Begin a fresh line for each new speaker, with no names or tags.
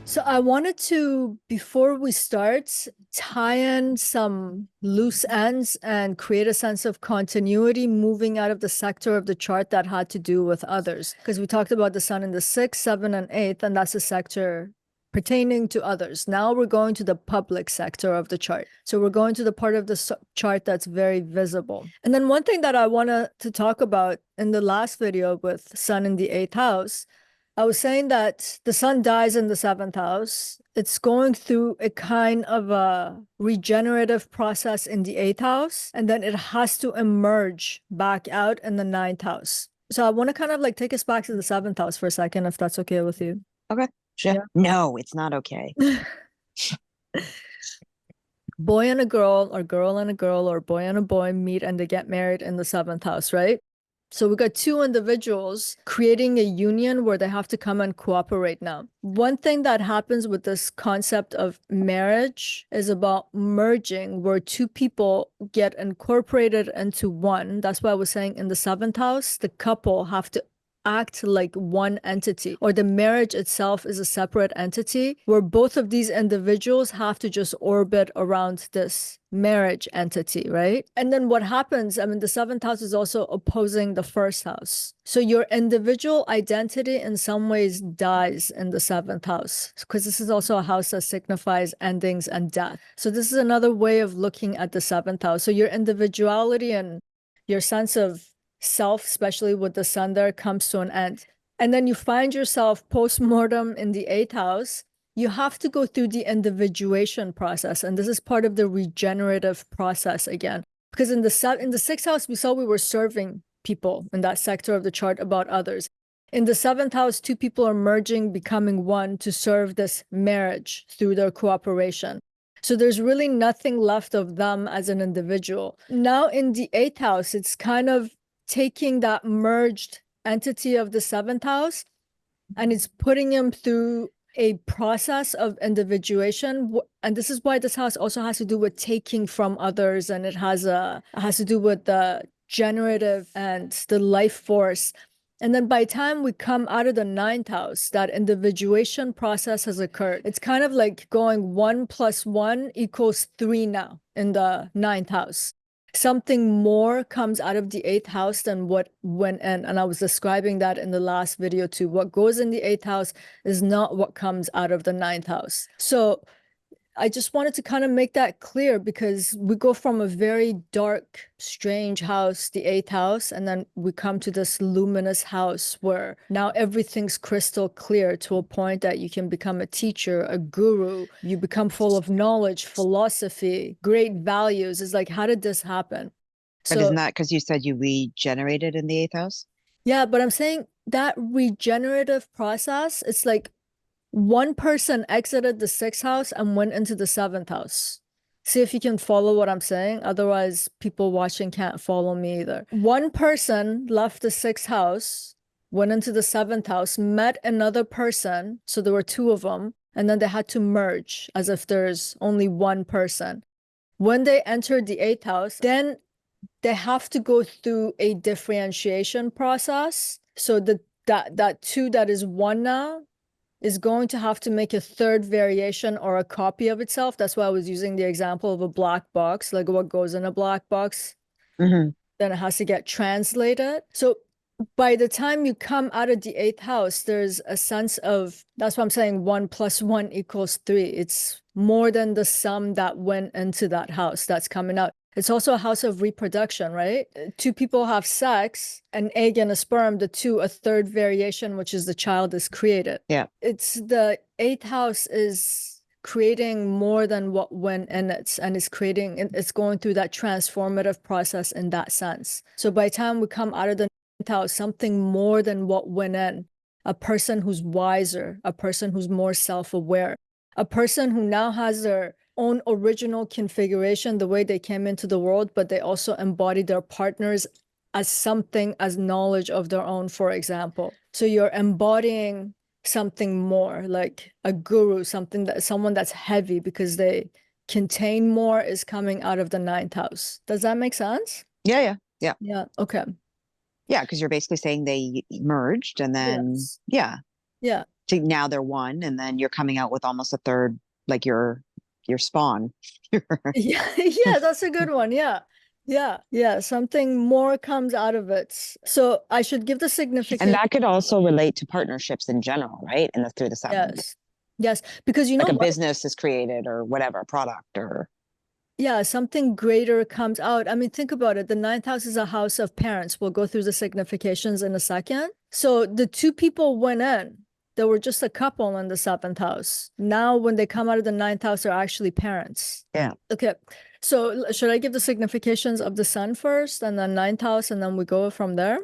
So I wanted to, before we start, tie in some loose ends and create a sense of continuity moving out of the sector of the chart that had to do with others. Because we talked about the sun in the 6th, 7th, and 8th, and that's a sector pertaining to others. Now we're going to the public sector of the chart. So we're going to the part of the chart that's very visible. And then one thing that I wanted to talk about in the last video with sun in the 8th house, I was saying that the sun dies in the 7th house. It's going through a kind of a regenerative process in the 8th house, and then it has to emerge back out in the 9th house. So I want to kind of like take us back to the 7th house for a second, if that's okay with you.
Okay. Sure.
Yeah.
No, it's not okay.
Boy and a girl, or girl and a girl, or boy and a boy meet and they get married in the 7th house, right? So we got two individuals creating a union where they have to come and cooperate now. One thing that happens with this concept of marriage is about merging, where two people get incorporated into one. That's why I was saying in the 7th house, the couple have to act like one entity, or the marriage itself is a separate entity where both of these individuals have to just orbit around this marriage entity, right? And then what happens, I mean, the 7th house is also opposing the 1st house. So your individual identity in some ways dies in the 7th house, because this is also a house that signifies endings and death. So this is another way of looking at the 7th house. So your individuality and your sense of self, especially with the sun there, comes to an end. And then you find yourself post-mortem in the 8th house. You have to go through the individuation process. And this is part of the regenerative process again. Because in the 6th house, we saw we were serving people in that sector of the chart about others. In the 7th house, two people are merging, becoming one to serve this marriage through their cooperation. So there's really nothing left of them as an individual. Now in the 8th house, it's kind of taking that merged entity of the 7th house and it's putting him through a process of individuation. And this is why this house also has to do with taking from others, and it has to do with the generative and the life force. And then by the time we come out of the 9th house, that individuation process has occurred. It's kind of like going 1 + 1 = 3 now in the 9th house. Something more comes out of the 8th house than what went in. And I was describing that in the last video too. What goes in the 8th house is not what comes out of the 9th house. So I just wanted to kind of make that clear, because we go from a very dark, strange house, the 8th house, and then we come to this luminous house where now everything's crystal clear to a point that you can become a teacher, a guru. You become full of knowledge, philosophy, great values. It's like, how did this happen?
But isn't that because you said you regenerated in the 8th house?
Yeah, but I'm saying that regenerative process, it's like one person exited the 6th house and went into the 7th house. See if you can follow what I'm saying. Otherwise, people watching can't follow me either. One person left the 6th house, went into the 7th house, met another person. So there were two of them. And then they had to merge as if there's only one person. When they entered the 8th house, then they have to go through a differentiation process. So that two that is one now is going to have to make a third variation or a copy of itself. That's why I was using the example of a black box, like what goes in a black box. Then it has to get translated. So by the time you come out of the 8th house, there's a sense of, that's what I'm saying, 1 + 1 = 3. It's more than the sum that went into that house that's coming out. It's also a house of reproduction, right? Two people have sex, an egg and a sperm, a third variation, which is the child, is created.
Yeah.
It's the 8th house is creating more than what went in it, and it's going through that transformative process in that sense. So by the time we come out of the 9th house, something more than what went in, a person who's wiser, a person who's more self-aware, a person who now has their own original configuration, the way they came into the world, but they also embody their partners as something, as knowledge of their own, for example. So you're embodying something more, like a guru, someone that's heavy because they contain more, is coming out of the 9th house. Does that make sense?
Yeah.
Yeah. Okay.
Yeah, because you're basically saying they merged and then,
Yes.
yeah.
Yeah.
now they're one, and then you're coming out with almost a third, like your spawn.
Yeah, yeah, that's a good one. Yeah. Yeah, yeah, something more comes out of it. So I should give the
And
significance.
that could also relate to partnerships in general, right? And through the seventh,
Yes. Yes, because you
like
know
a
what?
business is created or whatever, a product or
Yeah, something greater comes out. I mean, think about it. The ninth house is a house of parents. We'll go through the significations in a second. So the two people went in. There were just a couple in the seventh house. Now, when they come out of the ninth house, they're actually parents.
yeah.
Okay. So should I give the significations of the sun first and then ninth house, and then we go from there?